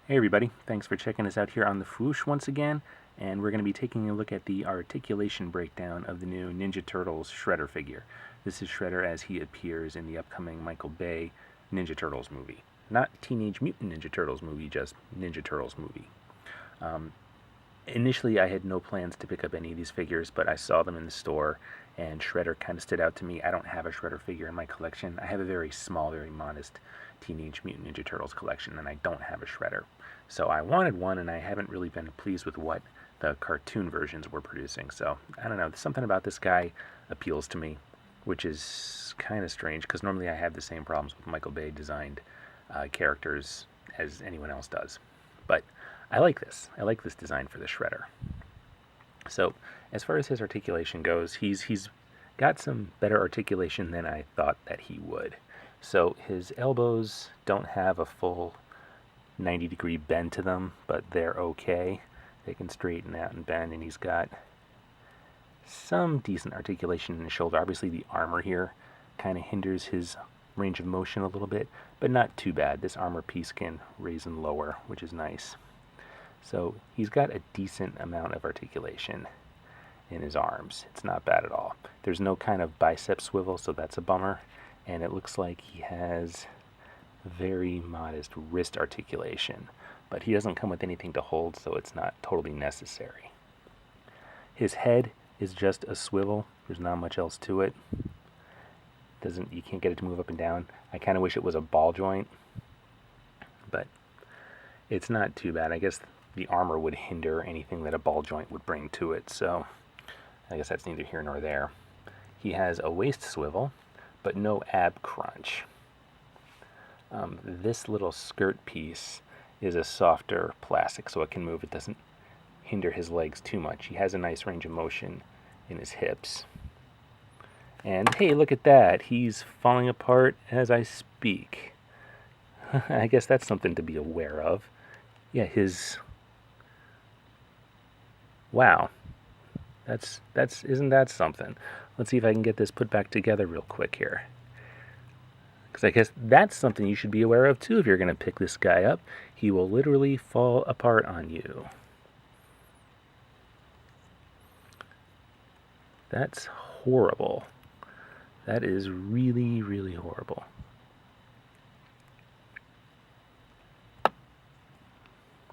Hey everybody, thanks for checking us out here on the Fwoosh once again, and we're going to be taking a look at the articulation breakdown of the new Ninja Turtles Shredder figure. This is Shredder as he appears in the upcoming Michael Bay Ninja Turtles movie. Not Teenage Mutant Ninja Turtles movie, just Ninja Turtles movie. Initially I had no plans to pick up any of these figures, but I saw them in the store, and Shredder kind of stood out to me. I don't have a Shredder figure in my collection. I have a very small, very modest Teenage Mutant Ninja Turtles collection, and I don't have a Shredder. So I wanted one, and I haven't really been pleased with what the cartoon versions were producing. So I don't know, something about this guy appeals to me, which is kind of strange, because normally I have the same problems with Michael Bay designed characters as anyone else does. But I like this. I like this design for the Shredder. So as far as his articulation goes, he's got some better articulation than I thought that he would. So his elbows don't have a full 90-degree bend to them, but they're okay. They can straighten out and bend, and he's got some decent articulation in his shoulder. Obviously the armor here kind of hinders his range of motion a little bit, but not too bad. This armor piece can raise and lower, which is nice. So he's got a decent amount of articulation in his arms. It's not bad at all. There's no kind of bicep swivel, so that's a bummer. And it looks like he has very modest wrist articulation, but he doesn't come with anything to hold, so it's not totally necessary. His head is just a swivel. There's not much else to it. You can't get it to move up and down. I kind of wish it was a ball joint, but it's not too bad. I guess the armor would hinder anything that a ball joint would bring to it, so I guess that's neither here nor there. He has a waist swivel, but no ab crunch. This little skirt piece is a softer plastic, so it can move. It doesn't hinder his legs too much. He has a nice range of motion in his hips. And hey, look at that. He's falling apart as I speak. I guess that's something to be aware of. Yeah, wow. Isn't that something? Let's see if I can get this put back together real quick here. Because I guess that's something you should be aware of too if you're going to pick this guy up. He will literally fall apart on you. That's horrible. That is really, really horrible.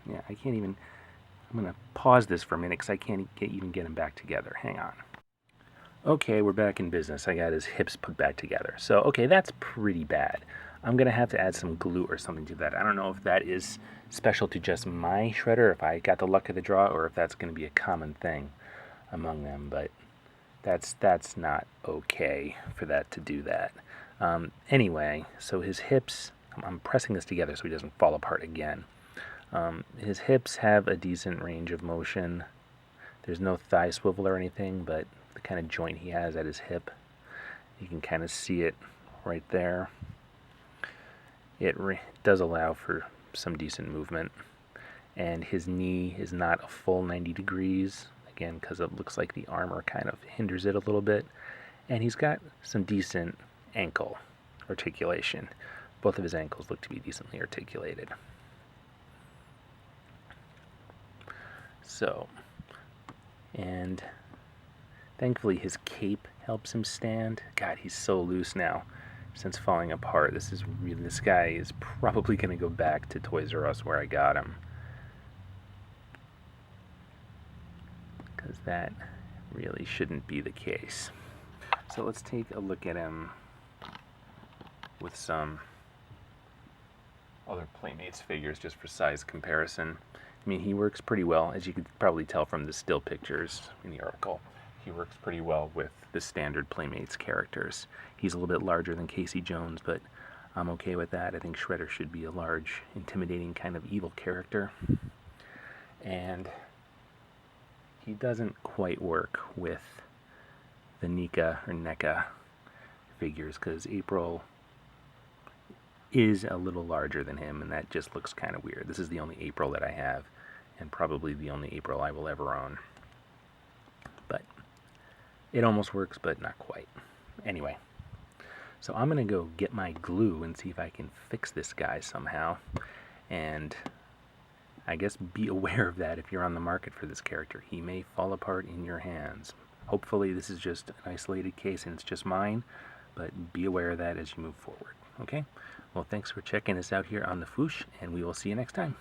Yeah, I can't even... I'm going to pause this for a minute because I can't even get him back together. Hang on. Okay, we're back in business. I got his hips put back together. So, okay, that's pretty bad. I'm going to have to add some glue or something to that. I don't know if that is special to just my Shredder, if I got the luck of the draw, or if that's going to be a common thing among them, but that's not okay for that to do that. Anyway, so his hips, I'm pressing this together so he doesn't fall apart again. His hips have a decent range of motion. There's no thigh swivel or anything, but the kind of joint he has at his hip, you can kind of see it right there. It does allow for some decent movement. And his knee is not a full 90 degrees, again, because it looks like the armor kind of hinders it a little bit. And he's got some decent ankle articulation. Both of his ankles look to be decently articulated. So, and thankfully his cape helps him stand. God, he's so loose now since falling apart. This guy is probably going to go back to Toys R Us where I got him, because that really shouldn't be the case. So let's take a look at him with some other Playmates figures just for size comparison. I mean, he works pretty well, as you could probably tell from the still pictures in the article. He works pretty well with the standard Playmates characters. He's a little bit larger than Casey Jones, but I'm okay with that. I think Shredder should be a large, intimidating kind of evil character. And he doesn't quite work with the NECA figures, because April is a little larger than him, and that just looks kind of weird. This is the only April that I have, and probably the only April I will ever own. But it almost works, but not quite. Anyway, so I'm going to go get my glue and see if I can fix this guy somehow. And I guess be aware of that if you're on the market for this character. He may fall apart in your hands. Hopefully this is just an isolated case and it's just mine, but be aware of that as you move forward. Okay? Well, thanks for checking us out here on the Foosh, and we will see you next time.